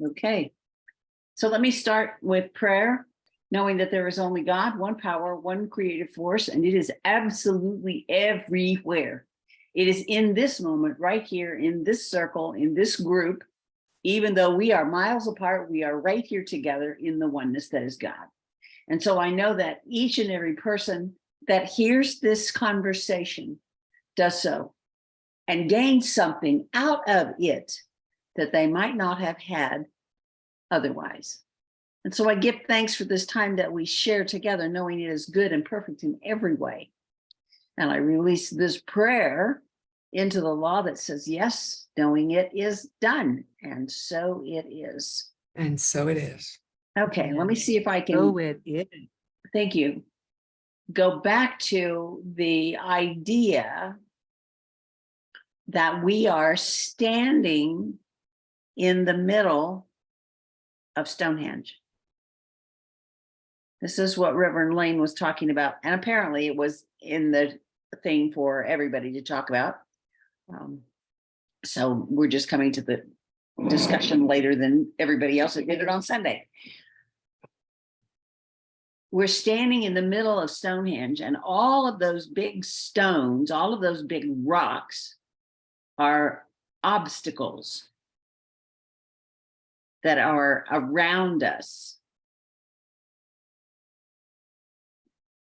Okay, so let me start with prayer, knowing that there is only God, one power, one creative force, and it is absolutely everywhere. It is in this moment, right here, in this circle, in this group. Even though we are miles apart, we are right here together in the oneness that is God. And so I know that each and every person that hears this conversation does so and gains something out of it that they might not have had otherwise. And so I give thanks for this time that we share together, knowing it is good and perfect in every way. And I release this prayer into the law that says, yes, knowing it is done. And so it is. And so it is. Okay, let me see if I can. Oh, it is. Thank you. Go back to the idea that we are standing in the middle of Stonehenge. This is what Reverend Lane was talking about. And apparently it was in the thing for everybody to talk about. So we're just coming to the discussion later than everybody else that did it on Sunday. We're standing in the middle of Stonehenge, and all of those big stones, all of those big rocks are obstacles that are around us.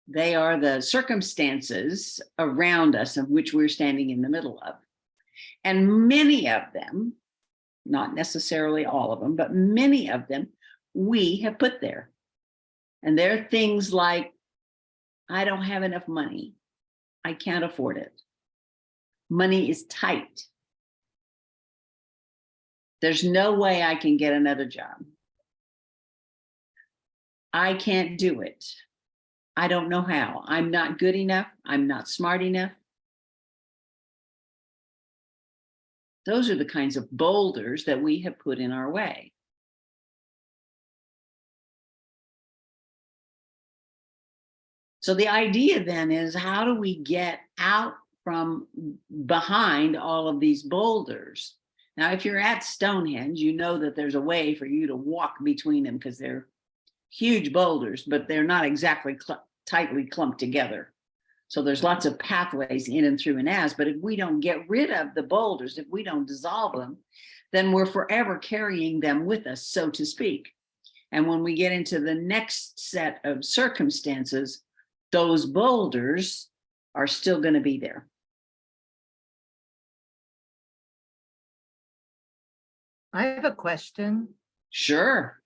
They are the circumstances around us of which we're standing in the middle of. And many of them, not necessarily all of them, but many of them we have put there. And they're things like, I don't have enough money. I can't afford it. Money is tight. There's no way I can get another job. I can't do it. I don't know how. I'm not good enough. I'm not smart enough. Those are the kinds of boulders that we have put in our way. So the idea then is, how do we get out from behind all of these boulders? Now, if you're at Stonehenge, you know that there's a way for you to walk between them because they're huge boulders, but they're not exactly tightly clumped together. So there's lots of pathways in and through and as, but if we don't get rid of the boulders, if we don't dissolve them, then we're forever carrying them with us, so to speak. And when we get into the next set of circumstances, those boulders are still going to be there. I have a question. Sure.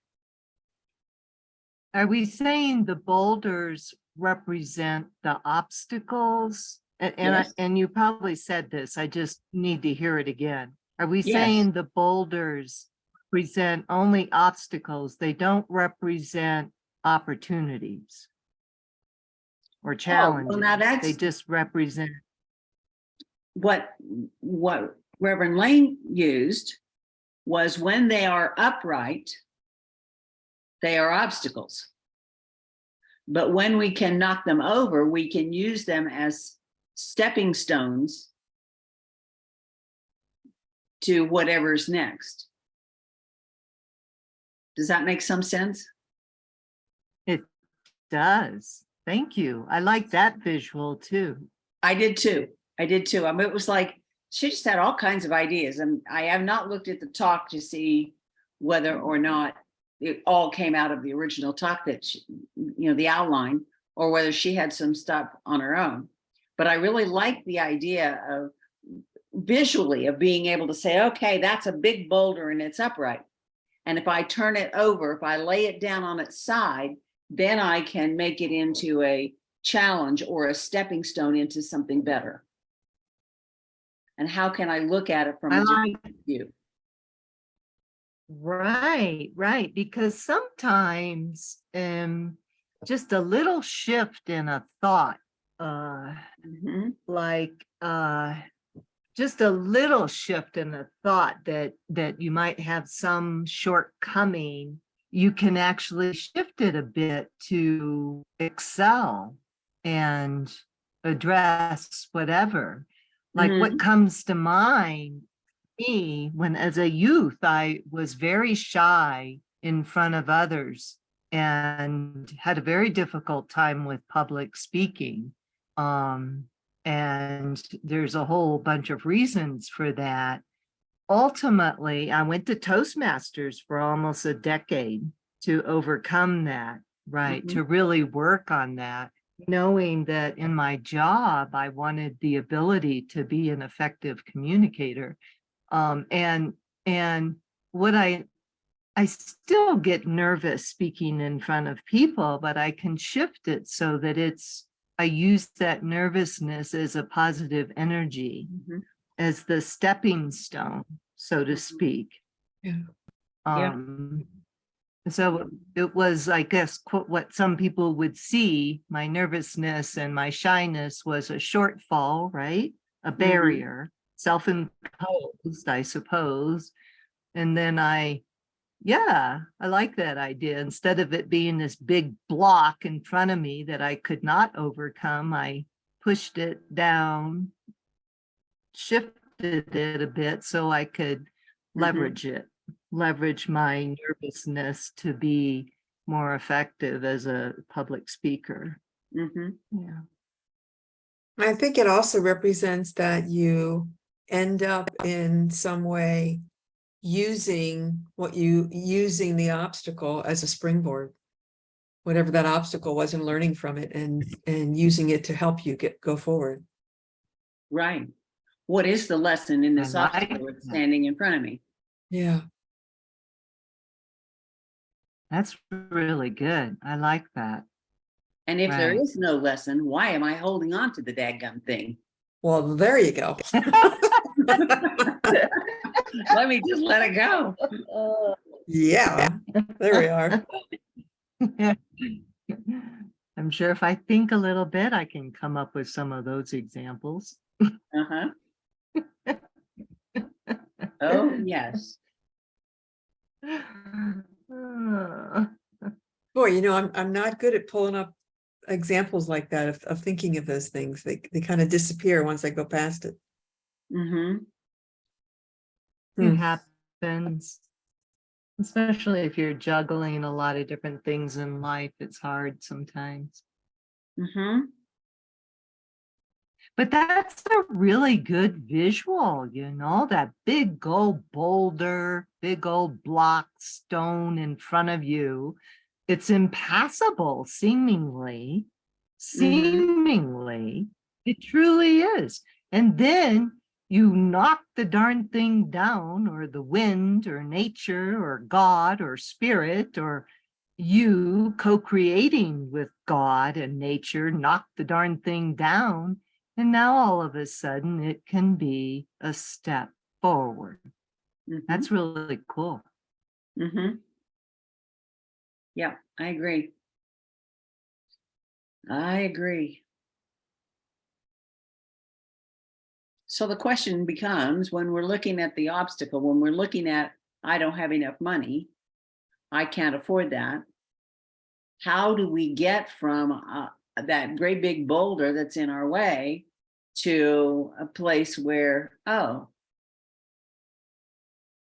Are we saying the boulders represent the obstacles? Yes. And you probably said this, I just need to hear it again. Are we Yes. saying the boulders represent only obstacles? They don't represent opportunities or challenges? now that's they just represent. what Reverend Lane used was, when they are upright, they are obstacles. But when we can knock them over, we can use them as stepping stones to whatever's next. Does that make some sense? It does. Thank you. I like that visual too. I did too. I mean, it was like, she just had all kinds of ideas, and I have not looked at the talk to see whether or not it all came out of the original talk that she, the outline, or whether she had some stuff on her own. But I really like the idea of visually of being able to say, okay, that's a big boulder and it's upright. And if I turn it over, if I lay it down on its side, then I can make it into a challenge or a stepping stone into something better. And how can I look at it from a different view? Right. Because sometimes just a little shift in a thought, just a little shift in a thought that you might have some shortcoming, you can actually shift it a bit to excel and address whatever. Like what comes to mind me, when as a youth, I was very shy in front of others and had a very difficult time with public speaking. And there's a whole bunch of reasons for that. Ultimately, I went to Toastmasters for almost a decade to overcome that, right? Mhm. To really work on that, knowing that in my job, I wanted the ability to be an effective communicator. And what I still get nervous speaking in front of people, but I can shift it so that I use that nervousness as a positive energy, Mhm. as the stepping stone, so to Mhm. speak. Yeah. Yeah. So it was, I guess, what some people would see, my nervousness and my shyness was a shortfall, right? A barrier, self-imposed, I suppose. And then I like that idea. Instead of it being this big block in front of me that I could not overcome, I pushed it down, shifted it a bit so I could leverage my nervousness to be more effective as a public speaker. Mhm. Yeah. I think it also represents that you end up in some way using the obstacle as a springboard, whatever that obstacle was, and learning from it and using it to help you go forward. Right. What is the lesson in I this like obstacle that's that. standing in front of me? Yeah. That's really good. I like that. And if there Right. is no lesson, why am I holding on to the dadgum thing? Well, there you go. Let me just let it go. Yeah, there we are. I'm sure if I think a little bit, I can come up with some of those examples. Uh-huh. Oh, yes. Boy, I'm not good at pulling up examples like that of thinking of those things. They kind of disappear once I go past it. Mm-hmm. It happens, especially if you're juggling a lot of different things in life. It's hard sometimes. Mm-hmm. But that's a really good visual, that big old boulder, big old block stone in front of you. It's impassable, seemingly. It truly is. And then you knock the darn thing down, or the wind, or nature, or God, or spirit, or you co-creating with God and nature, knock the darn thing down. And now all of a sudden it can be a step forward. Mm-hmm. That's really cool. Mm-hmm. Yeah, I agree. I agree. So the question becomes, when we're looking at the obstacle, when we're looking at, I don't have enough money, I can't afford that. How do we get from that great big boulder that's in our way to a place where, oh,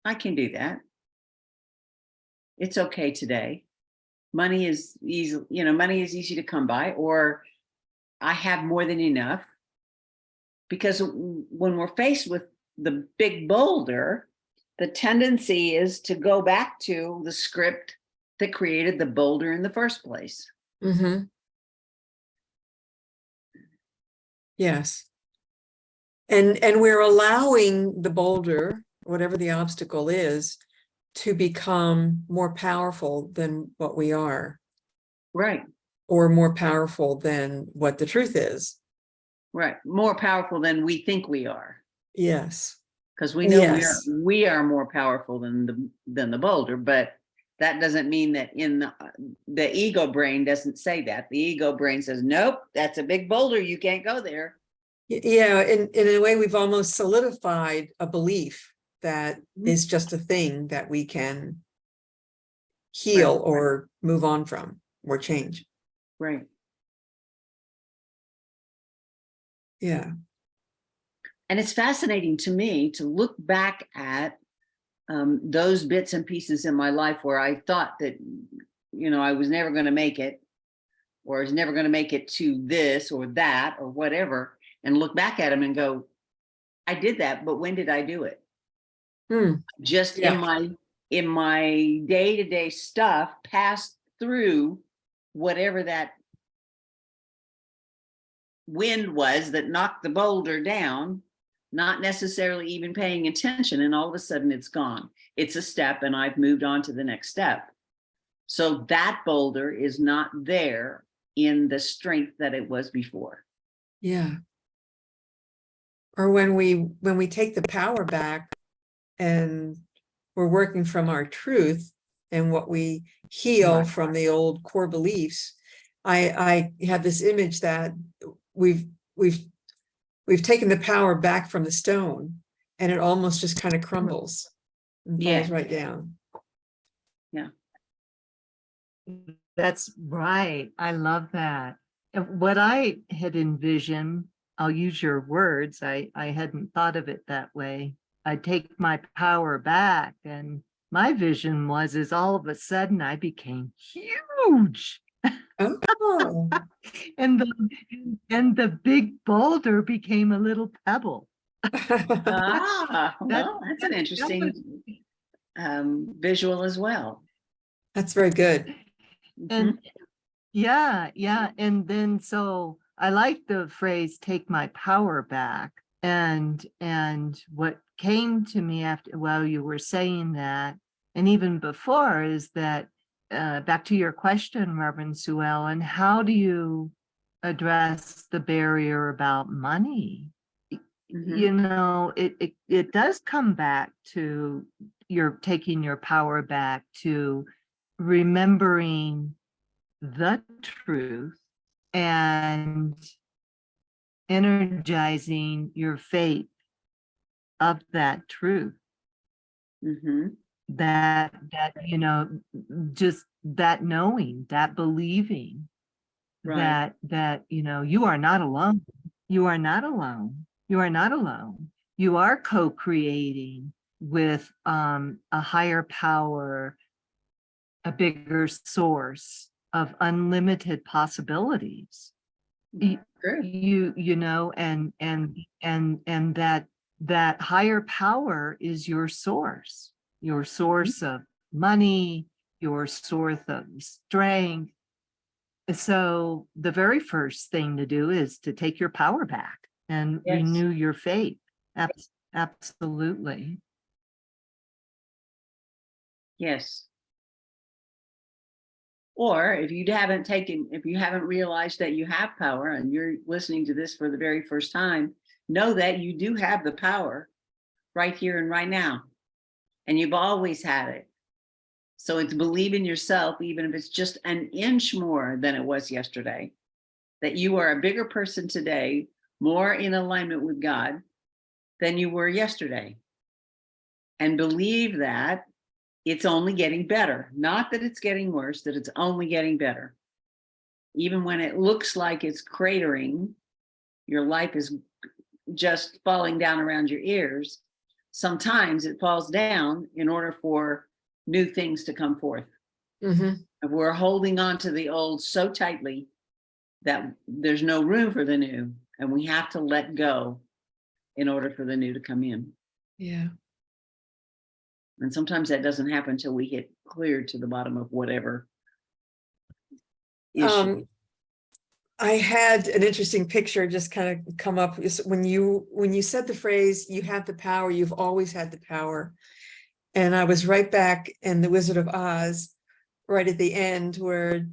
I can do that. It's okay today. Money is easy, money is easy to come by, or I have more than enough. Because when we're faced with the big boulder, the tendency is to go back to the script that created the boulder in the first place. Mm-hmm. Yes. And we're allowing the boulder, whatever the obstacle is, to become more powerful than what we are. Right. Or more powerful than what the truth is. Right. More powerful than we think we are. Yes. Because we know Yes. we are more powerful than the boulder, but that doesn't mean that in the ego brain doesn't say that. The ego brain says, nope, that's a big boulder. You can't go there. Yeah, in a way, we've almost solidified a belief that is just a thing that we can heal or move on from or change. Right. Yeah. And it's fascinating to me to look back at those bits and pieces in my life where I thought that, I was never going to make it, or I was never going to make it to this or that or whatever, and look back at them and go, I did that, but when did I do it? Just Yeah. in my day-to-day stuff, passed through whatever that wind was that knocked the boulder down, not necessarily even paying attention, and all of a sudden it's gone. It's a step, and I've moved on to the next step. So that boulder is not there in the strength that it was before. Yeah. Or when we take the power back and we're working from our truth and what we heal Right. from the old core beliefs, I have this image that we've taken the power back from the stone, and it almost just kind of crumbles and falls right down. Yeah. That's right. I love that. And what I had envisioned, I'll use your words, I hadn't thought of it that way. I take my power back, and my vision is all of a sudden I became huge. Oh, And the big boulder became a little pebble. Well, that's an interesting visual as well. that's very good. And yeah. And then so I like the phrase take my power back. And what came to me after while you were saying that, and even before, is that back to your question, Reverend Suellen, how do you address the barrier about money? It does come back to you're taking your power back to remembering the truth and energizing your faith of that truth. That just that knowing, that believing, Right. that you are not alone. You are not alone. You are not alone. You are co-creating with a higher power, a bigger source of unlimited possibilities. And that higher power is your source of money, your source of strength. So the very first thing to do is to take your power back and renew your faith. Absolutely. Yes. Or if you haven't realized that you have power and you're listening to this for the very first time, know that you do have the power right here and right now. And you've always had it. So it's believe in yourself, even if it's just an inch more than it was yesterday, that you are a bigger person today, more in alignment with God than you were yesterday. And believe that it's only getting better. Not that it's getting worse, that it's only getting better. Even when it looks like it's cratering, your life is just falling down around your ears. Sometimes it falls down in order for new things to come forth. If we're holding on to the old so tightly that there's no room for the new, and we have to let go in order for the new to come in. Yeah. And sometimes that doesn't happen until we get cleared to the bottom of whatever issue. I had an interesting picture just kind of come up when you said the phrase, you have the power, you've always had the power. And I was right back in The Wizard of Oz, right at the end where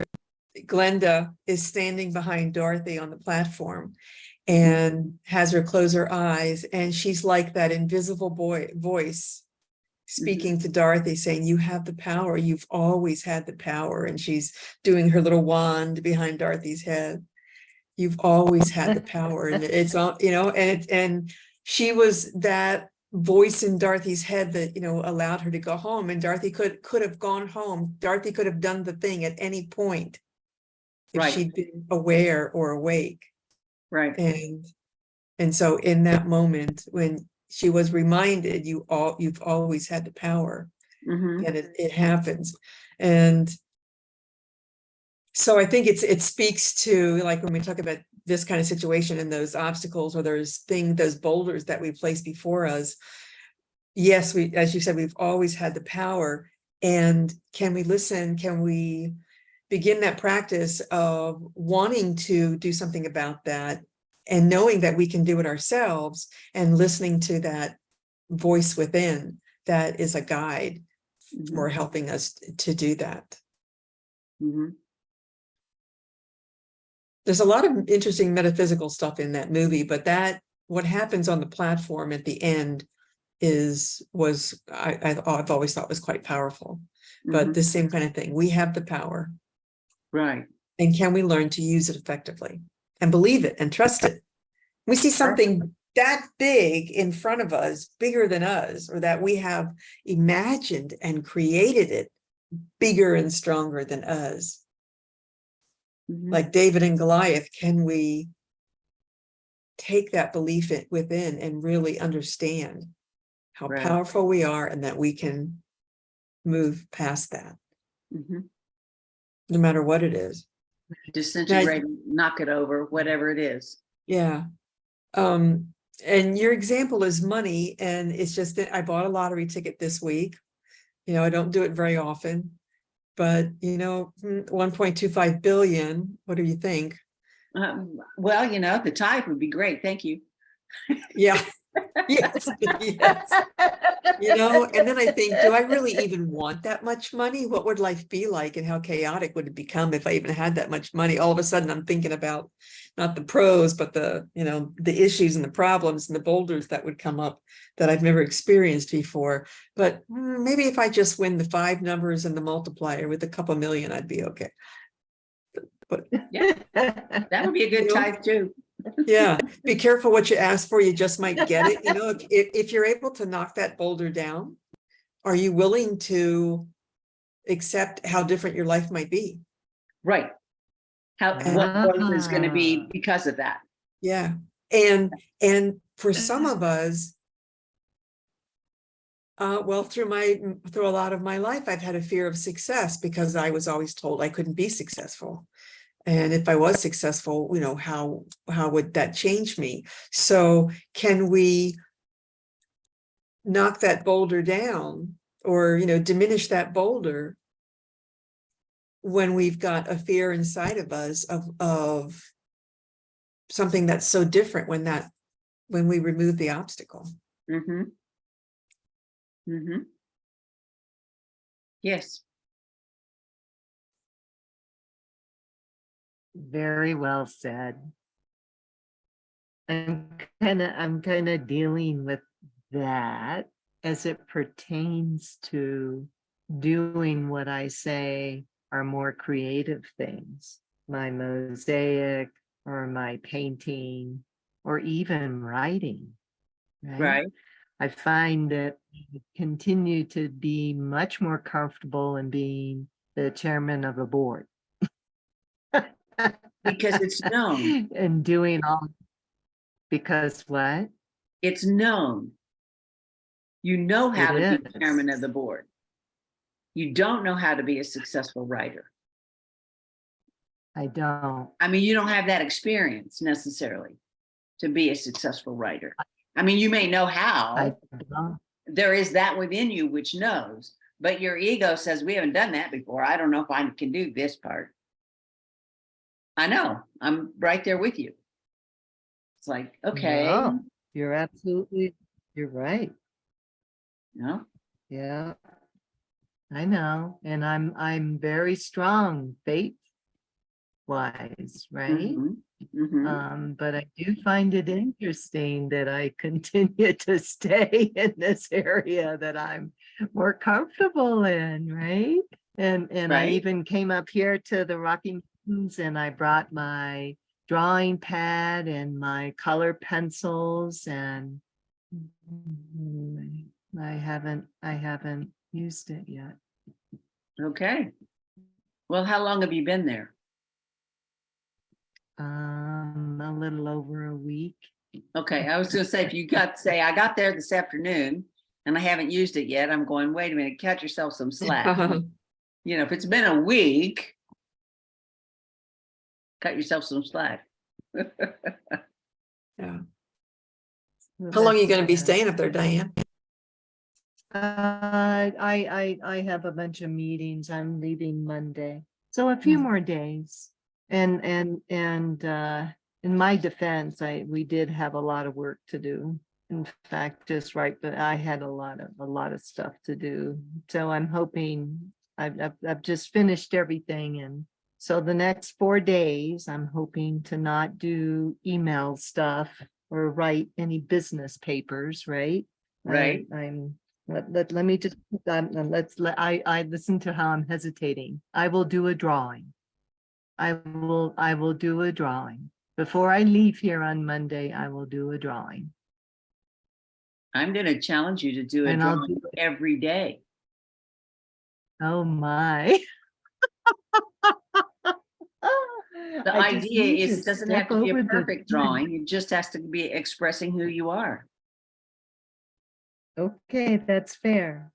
Glenda is standing behind Dorothy on the platform and has her close her eyes. And she's like that invisible voice speaking to Dorothy saying, you have the power, you've always had the power. And she's doing her little wand behind Dorothy's head. You've always had the power. And it's all, and she was that voice in Dorothy's head that, allowed her to go home. And Dorothy could have gone home. Dorothy could have done the thing at any point if she'd been aware or awake. Right. And And so in that moment, when she was reminded, you've always had the power, Mhm. and it happens. And so I think it speaks to, like, when we talk about this kind of situation and those obstacles or those boulders that we place before us. Yes, as you said, we've always had the power. And can we listen? Can we begin that practice of wanting to do something about that, and knowing that we can do it ourselves, and listening to that voice within that is a guide for Mhm. helping us to do that. Mhm. There's a lot of interesting metaphysical stuff in that movie, but what happens on the platform at the end I've always thought was quite powerful. But Mhm. the same kind of thing. We have the power, Right. and can we learn to use it effectively and believe it and trust it? We see something that big in front of us, bigger than us, or that we have imagined and created it bigger and stronger than us. Mhm. Like David and Goliath, can we take that belief within and really understand how Right. powerful we are, and that we can move past that, Mhm. no matter what it is. Disintegrate, knock it over, whatever it is. Yeah. And your example is money, and it's just that I bought a lottery ticket this week. I don't do it very often, but 1.25 billion. What do you think? Well, the tithe would be great. Thank you. Yeah. Yes. Yes. And then I think, do I really even want that much money? What would life be like, and how chaotic would it become if I even had that much money? All of a sudden I'm thinking about not the pros, but the issues and the problems and the boulders that would come up that I've never experienced before. But maybe if I just win the 5 numbers and the multiplier with a couple million, I'd be okay. But Yeah, that would be a good tithe too. yeah, be careful what you ask for. You just might get it. If you're able to knock that boulder down, are you willing to accept how different your life might be? Right. What growth is going to be because of that? Yeah. And for some of us, well, through a lot of my life, I've had a fear of success, because I was always told I couldn't be successful. And if I was successful, how would that change me? So can we knock that boulder down, or diminish that boulder, when we've got a fear inside of us of something that's so different, when we remove the obstacle? Mm-hmm. Mm-hmm. Yes. Very well said. I'm kind of dealing with that as it pertains to doing what I say are more creative things, my mosaic or my painting or even writing, right? Right. I find that I continue to be much more comfortable in being the chairman of a board. Because it's known. And doing all, because what? It's known. You know how It to be is. chairman of the board. You don't know how to be a successful writer. I don't. I mean, you don't have that experience necessarily to be a successful writer. I mean, you may know I how. don't. There is that within you which knows, but your ego says, we haven't done that before. I don't know if I can do this part. I know. I'm right there with you. It's like, okay, No, you're right. no, Yeah, I know. And I'm very strong faith wise, right? mhm, mhm. But I do find it interesting that I continue to stay in this area that I'm more comfortable in, right? And I Right. even came up here to the Rocky Mountains and I brought my drawing pad and my color pencils, and I haven't used it yet. Okay. Well, how long have you been there? A little over a week. Okay, I was gonna say, if you say, I got there this afternoon and I haven't used it yet, I'm going, wait a minute, cut yourself some slack. You know, if it's been a week, cut yourself some slack. Yeah. How long are you going to be Yeah. staying up there, Diane? I have a bunch of meetings. I'm leaving Monday. So a few Hmm. more days. And in my defense, we did have a lot of work to do. In fact, just right, but I had a lot of stuff to do. So I'm hoping I've just finished everything. And so the next 4 days, I'm hoping to not do email stuff or write any business papers, right? Right. Let me just, I listen to how I'm hesitating. I will do a drawing. I will do a drawing. Before I leave here on Monday, I will do a drawing. I'm gonna challenge you to do a And I'll drawing do it. every day. Oh my. The I just idea need is to it doesn't step have to be a over the perfect drawing. It just has to be expressing who you are. Okay, that's fair.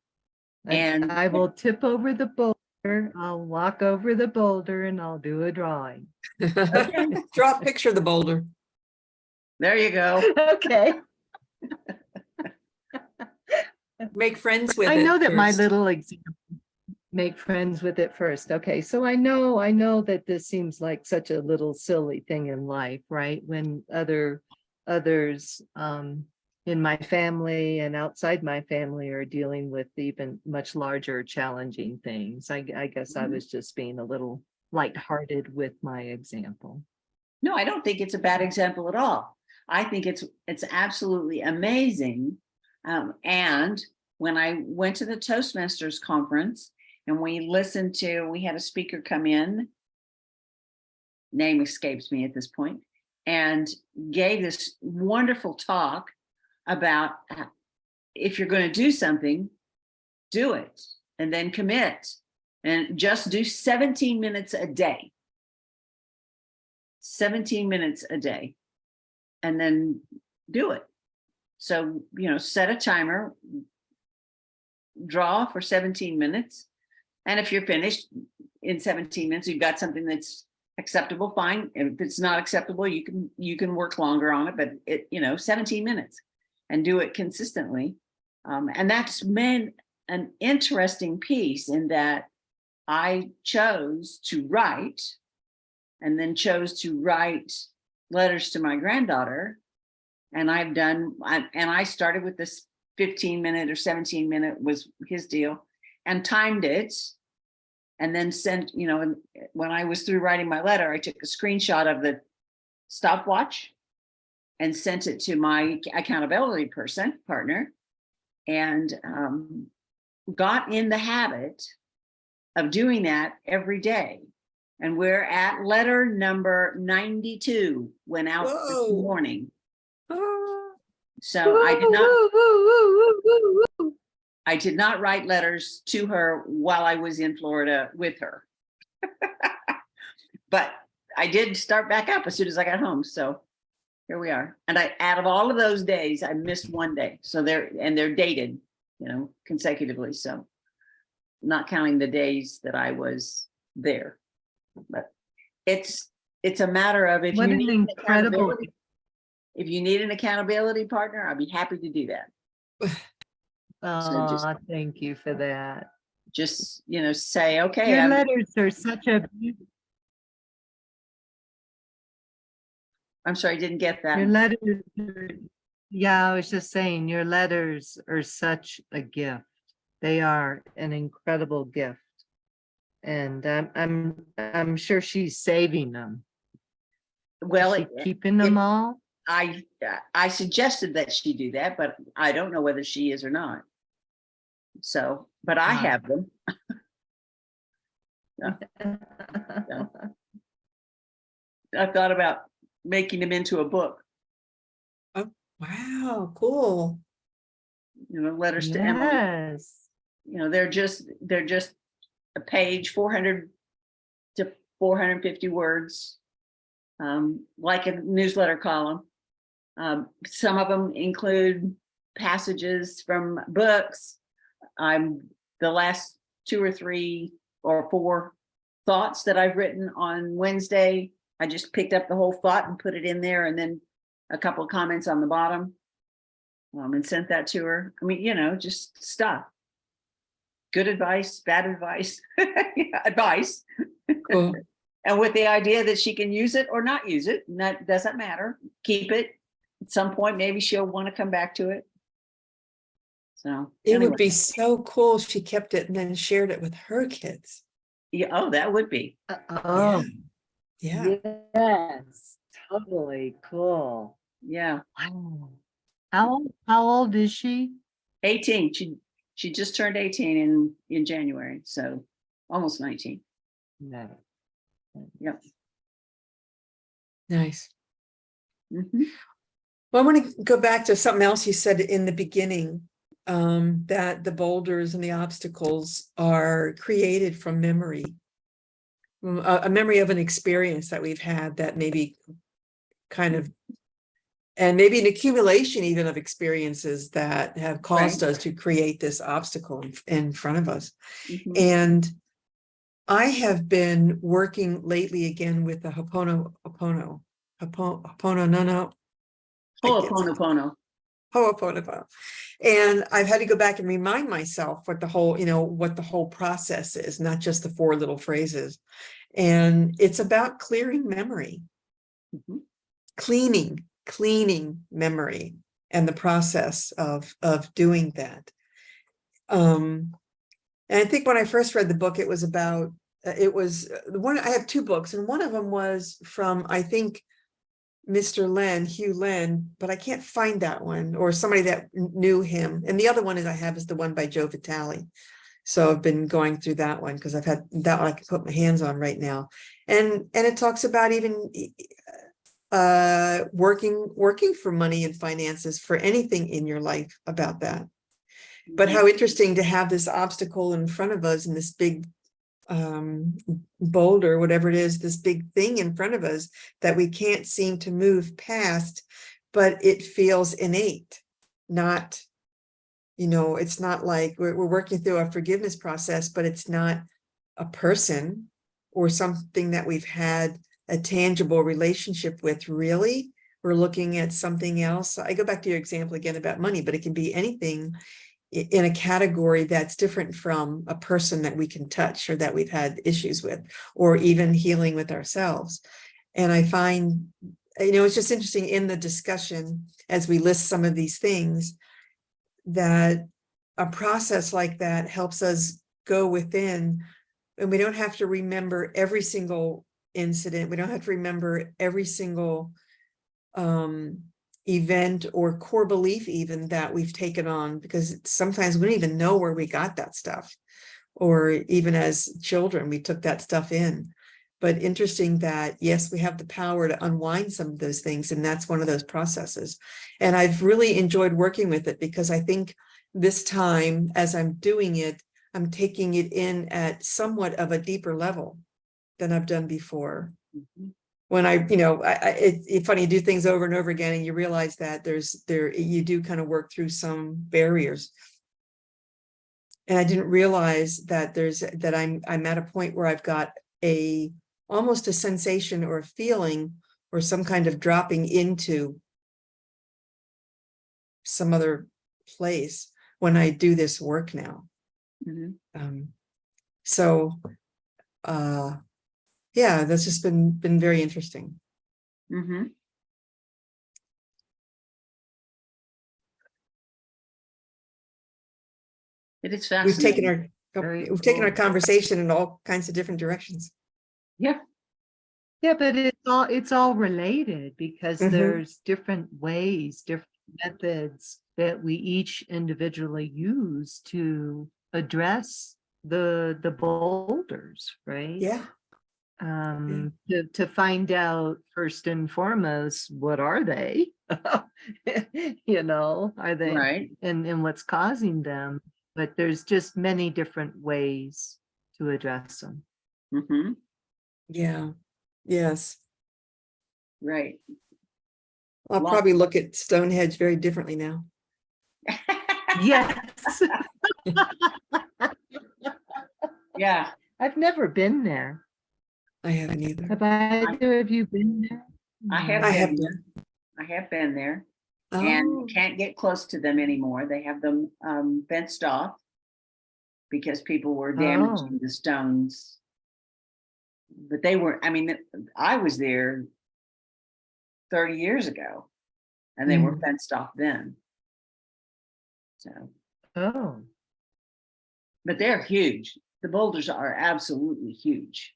And I will tip over the boulder. I'll walk over the boulder and I'll do a drawing. Draw a picture of the boulder. there you go. Okay. Make friends with I it know that my first. little example, make friends with it first. Okay, so I know that this seems like such a little silly thing in life, right? When others in my family and outside my family are dealing with even much larger challenging things. I guess I was just being a little lighthearted with my example. No, I don't think it's a bad example at all. I think it's absolutely amazing. And when I went to the Toastmasters conference and we had a speaker come in, name escapes me at this point, and gave this wonderful talk about if you're going to do something, do it and then commit and just do 17 minutes a day. 17 minutes a day and then do it. So, set a timer, draw for 17 minutes. And if you're finished in 17 minutes, you've got something that's acceptable, fine. If it's not acceptable, you can work longer on it, but 17 minutes and do it consistently. And that's been an interesting piece in that I chose to write and then chose to write letters to my granddaughter. And I started with this 15-minute or 17-minute was his deal and timed it. And then sent, and when I was through writing my letter, I took a screenshot of the stopwatch and sent it to my accountability partner, and got in the habit of doing that every day. And we're at letter number 92, went out this Whoa. morning. Ah. So I did not write letters to her while I was in Florida with her. But I did start back up as soon as I got home. So here we are. And out of all of those days, I missed one day. So they're dated, consecutively. So not counting the days that I was there. But it's a matter of if you need an accountability partner, I'd be happy to do that. Oh, thank you for that. Just say, okay, Your letters are such a I'm sorry, I didn't get that. your letters yeah, I was just saying your letters are such a gift. They are an incredible gift. And I'm sure she's saving them. Well, Is she keeping them all? I suggested that she do that, but I don't know whether she is or not. So, but I have them. Yeah. I thought about making them into a book. Oh, wow, cool. Letters to Emily. Yes. They're just a page, 400 to 450 words, like a newsletter column. Some of them include passages from books. The last 2 or 3 or 4 thoughts that I've written on Wednesday, I just picked up the whole thought and put it in there, and then a couple of comments on the bottom, and sent that to her. I mean, just stuff. Good advice, bad advice, advice. Cool. And with the idea that she can use it or not use it, and that doesn't matter. Keep it. At some point, maybe she'll want to come back to it. So It anyway. would be so cool. She kept it and then shared it with her kids. Yeah, oh, that would be. Oh, Yeah. yes, totally cool. Yeah. Wow. How old is she? 18. She just turned 18 in January, so almost 19. No. Yep. Nice. Mhm. Well, I want to go back to something else you said in the beginning, that the boulders and the obstacles are created from memory, a memory of an experience that we've had that maybe kind of, and maybe an accumulation even of experiences that have caused us to create this obstacle in front of us. Mhm. And I have been working lately again with the Ho'oponopono. Ho'oponopono. And I've had to go back and remind myself what the whole process is, not just the 4 little phrases. And it's about clearing memory, Mhm. cleaning memory, and the process of doing that. And I think when I first read the book, it was about, the one, I have 2 books, and one of them was from, I think, Hugh Len, but I can't find that one, or somebody that knew him. And the other one I have is the one by Joe Vitale. So I've been going through that one because I've had that one I can put my hands on right now. And it talks about even working for money and finances, for anything in your life, about that. But how interesting to have this obstacle in front of us, and this big boulder, whatever it is, this big thing in front of us that we can't seem to move past, but it feels innate. Not, it's not like we're working through a forgiveness process, but it's not a person or something that we've had a tangible relationship with. Really, we're looking at something else. I go back to your example again about money, but it can be anything in a category that's different from a person that we can touch or that we've had issues with, or even healing with ourselves. And I find, it's just interesting in the discussion as we list some of these things, that a process like that helps us go within, and we don't have to remember every single incident. We don't have to remember every single event or core belief even that we've taken on, because sometimes we don't even know where we got that stuff, or even as children we took that stuff in. But interesting that, yes, we have the power to unwind some of those things, and that's one of those processes. And I've really enjoyed working with it, because I think this time, as I'm doing it, I'm taking it in at somewhat of a deeper level than I've done before. Mhm. When it's funny, you do things over and over again, and you realize that you do kind of work through some barriers. And I didn't realize that I'm at a point where I've got almost a sensation or a feeling or some kind of dropping into some other place when I do this work now. Mhm. Yeah, that's just been very interesting. Mhm. It is We've taken fascinating. Very our cool. conversation in all kinds of different directions. Yeah. Yeah, but it's all related, because Mhm. there's different ways, different methods that we each individually use to address the boulders, right? Yeah. To find out first and foremost, what are they? Are they, Right. and what's causing them? But there's just many different ways to address them. Mhm. Yeah. Yes. Right. I'll Lot- probably look at Stonehenge very differently now. Yes. Yeah, I've never been there. I haven't either. Have you been there? I have I been have there. I have been there. Oh, And can't get close to them anymore. They have them fenced off because people were damaging the stones. But they were, I mean, I was there 30 years ago and they were fenced off then. So, Oh, but they're huge. The boulders are absolutely huge.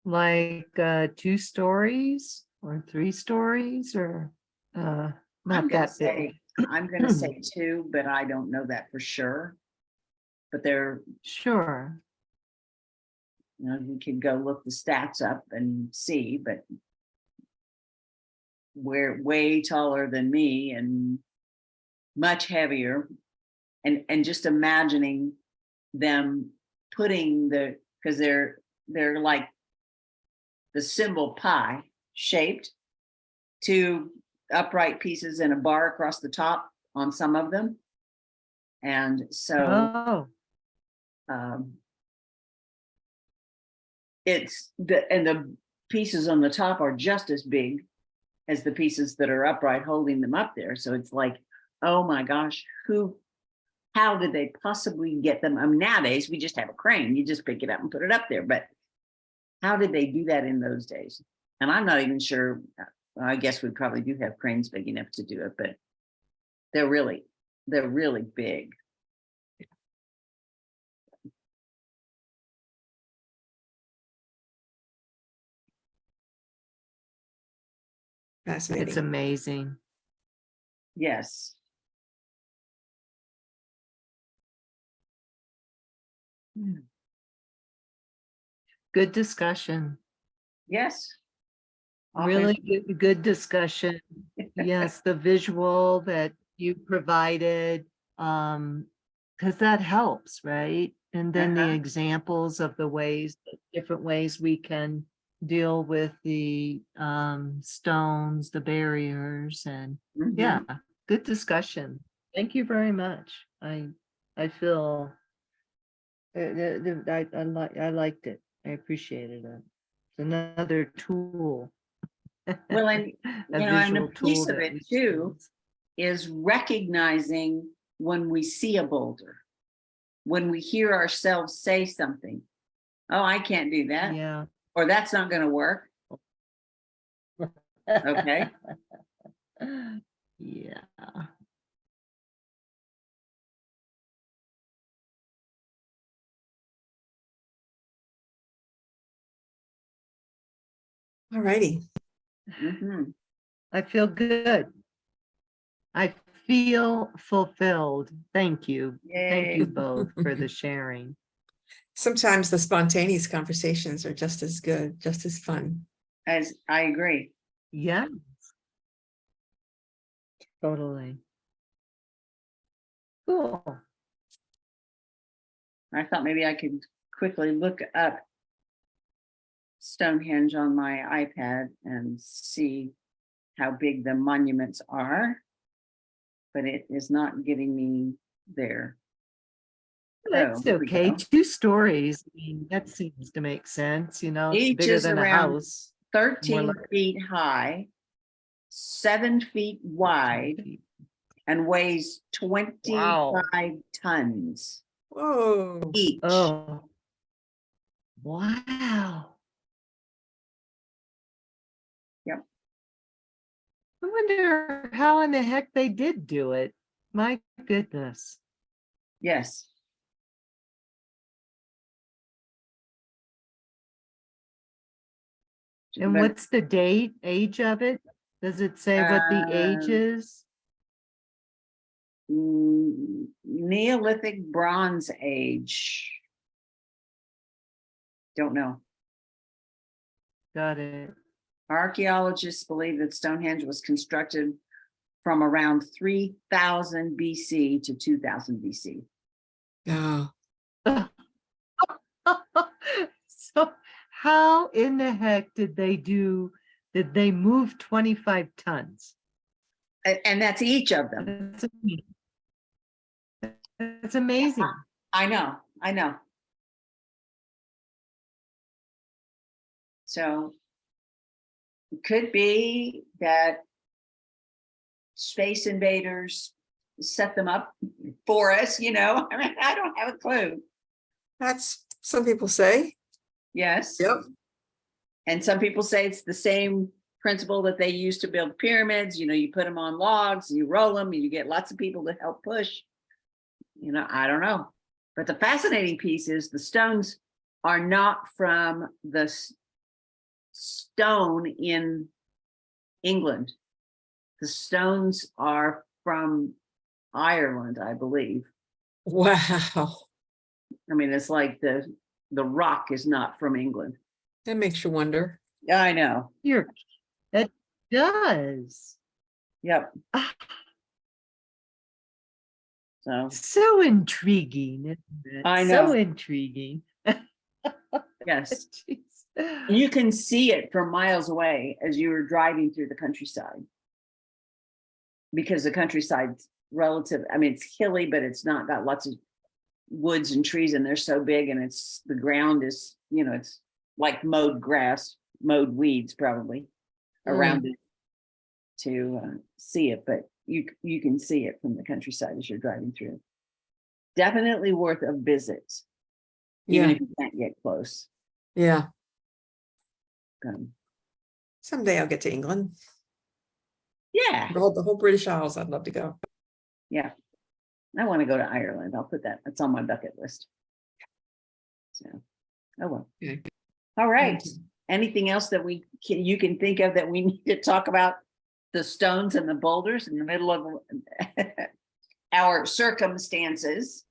like 2 stories or 3 stories or I'm not gonna that big? say, I'm gonna say 2, but I don't know that for sure. But they're, Sure. you know, you can go look the stats up and see, but we're way taller than me and much heavier. And just imagining them putting because they're like the symbol pi shaped, 2 upright pieces and a bar across the top on some of them. And so Oh, it's the pieces on the top are just as big as the pieces that are upright holding them up there. So it's like, oh my gosh, how did they possibly get them? I mean, nowadays we just have a crane, you just pick it up and put it up there. But how did they do that in those days? And I'm not even sure. I guess we probably do have cranes big enough to do it, but they're really big. it's fascinating. amazing. Yes. Good discussion. Yes. Really good discussion. Yes, the visual that you provided, because that helps, right? And then the Uh-huh. examples of the different ways we can deal with the stones, the barriers, and Mhm. yeah, good discussion. Thank you very much. I feel I liked it. I appreciated it. It's another tool. Well, and A and a visual piece tool of that it we too use. is recognizing when we see a boulder, when we hear ourselves say something. Oh, I can't do that, Yeah. or that's not going to work. Okay. Yeah. All righty. Mhm. I feel good. I feel fulfilled. Thank you. Thank Yay. you both for the sharing. Sometimes the spontaneous conversations are just as good, just as fun. As I agree. Yeah. Totally. Cool. I thought maybe I could quickly look up Stonehenge on my iPad and see how big the monuments are, but it is not getting me there. That's Here we okay. go. 2 stories. I mean, that seems to make sense, it's Each bigger is than a around house. 13 like- feet high, 7 feet wide, and weighs 25 tons Whoa. each. Oh. Wow. Yep. I wonder how in the heck they did do it. My goodness. Yes. And But, what's the age of it? Does it say what the age is? Neolithic Bronze Age. Don't know. Got it. Archaeologists believe that Stonehenge was constructed from around 3000 BC to 2000 BC. Oh, So how in the heck did they do that they move 25 tons. And that's each of them. That's amazing. That's amazing. I know, I know. So it could be that space invaders set them up for us, I mean, I don't have a clue. That's, some people say. Yes. Yep. And some people say it's the same principle that they use to build pyramids. You put them on logs, you roll them, and you get lots of people to help push. I don't know. But the fascinating piece is the stones are not from the stone in England. The stones are from Ireland, I believe. Wow. I mean, it's like the rock is not from England. That makes you wonder. Yeah, I know. That does. Yep. Ah, So so intriguing, isn't it? I know. So intriguing. yes, Jeez. you can see it from miles away as you were driving through the countryside. Because the countryside's relative, I mean, it's hilly, but it's not got lots of woods and trees, and they're so big, and the ground is, it's like mowed grass, mowed weeds probably around it to see it, but you can see it from the countryside as you're driving through. Definitely worth a visit, even Yeah. if you can't get close. Yeah. Um, Someday I'll get to England. yeah, The whole British Isles, I'd love to go. yeah. I want to go to Ireland. I'll put that. It's on my bucket list. So, oh well. Okay. All right. Thank you. Anything else that you can think of that we need to talk about the stones and the boulders in the middle of our circumstances?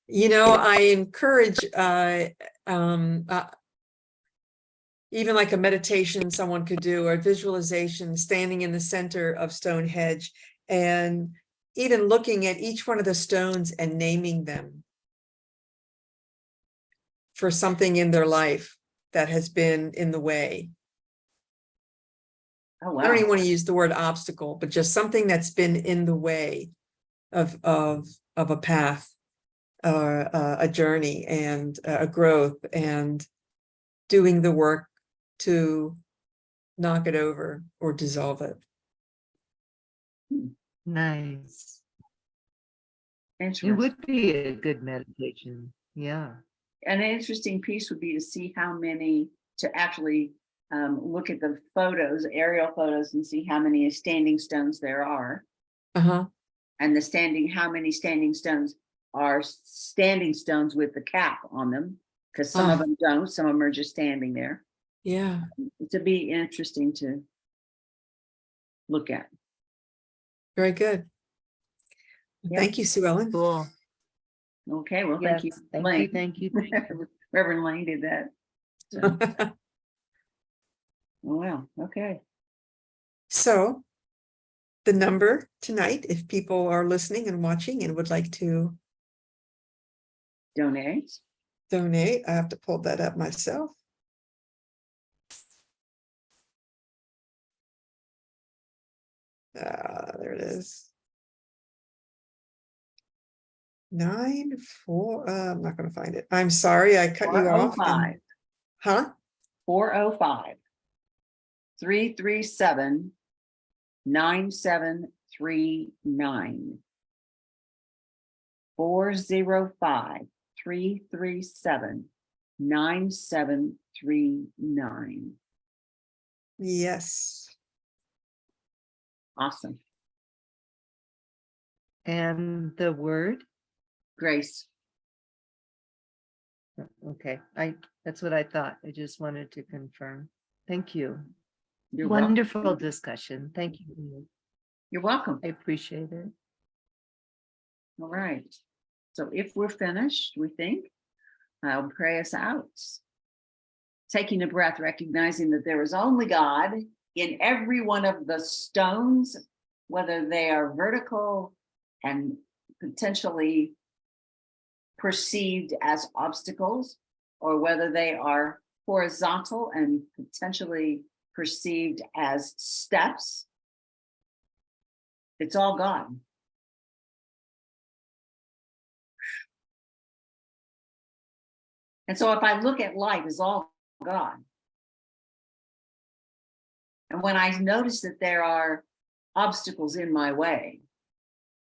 I encourage even like a meditation someone could do, or a visualization, standing in the center of Stonehenge and even looking at each one of the stones and naming them for something in their life that has been in the way. Oh I don't even wow. want to use the word obstacle, but just something that's been in the way of a path, or a journey, and a growth, and doing the work to knock it over or dissolve it. Nice. It Interesting. would be a good meditation. Yeah. An interesting piece would be to see how many, to actually look at the photos, aerial photos, and see how many standing stones there are. Uh-huh. And how many standing stones are standing stones with the cap on them, because some of them don't, some of them are just standing there. Yeah. To be interesting to look at. Very good. Yeah. Thank you, Suellen. Cool. Okay, well, Yes, thank you. thank Lane. you. Thank you. Reverend Lane did that. So, oh, wow, okay. So the number tonight, if people are listening and watching and would like to Donate. donate, I have to pull that up myself. There it is. 94. I'm not going to find it. I'm sorry, I cut you off. 405. Huh? 405 337 9739. 405 337 9739. Yes. Awesome. And the word? Grace. Okay, that's what I thought. I just wanted to confirm. Thank you. You're Wonderful welcome. discussion. Thank you. You're welcome. I appreciate it. All right. So if we're finished, we think, I'll pray us out. Taking a breath, recognizing that there is only God in every one of the stones, whether they are vertical and potentially perceived as obstacles, or whether they are horizontal and potentially perceived as steps, it's all God. And so if I look at life as all God, and when I notice that there are obstacles in my way,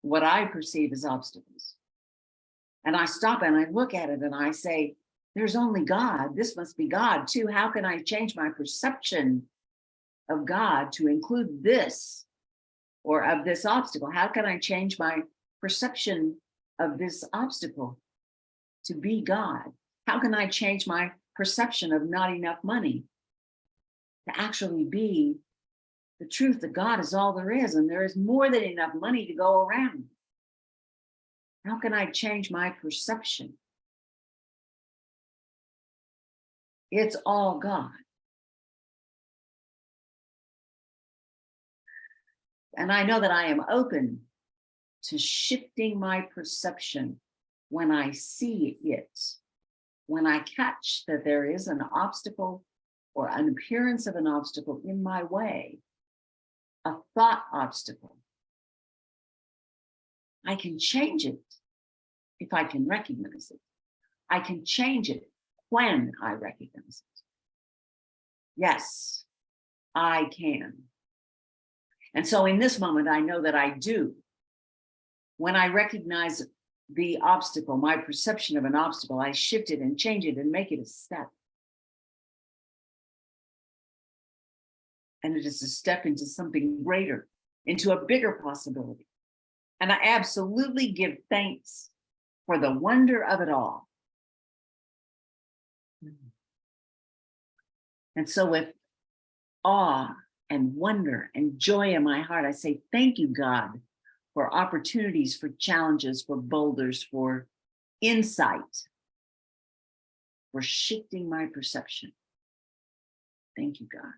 what I perceive as obstacles, and I stop and I look at it and I say, there's only God. This must be God too. How can I change my perception of God to include this or of this obstacle? How can I change my perception of this obstacle to be God? How can I change my perception of not enough money to actually be the truth that God is all there is and there is more than enough money to go around? How can I change my perception? It's all God. And I know that I am open to shifting my perception when I see it, when I catch that there is an obstacle or an appearance of an obstacle in my way, a thought obstacle. I can change it if I can recognize it. I can change it when I recognize it. Yes, I can. And so in this moment, I know that I do. When I recognize the obstacle, my perception of an obstacle, I shift it and change it and make it a step. And it is a step into something greater, into a bigger possibility. And I absolutely give thanks for the wonder of it all. And so with awe and wonder and joy in my heart, I say, thank you, God, for opportunities, for challenges, for boulders, for insight, for shifting my perception. Thank you, God.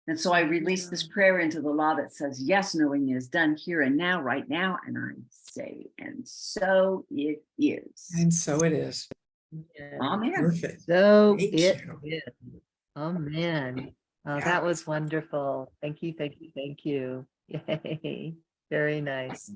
And so I release this prayer into the law that says, yes, knowing is done here and now, right now. And I say, and so it is. And so it is. Yeah. Amen. Perfect. So Thank it you. is. Amen. Oh, Yeah. that was wonderful. Thank you, thank you, thank you. Yay. Very nice.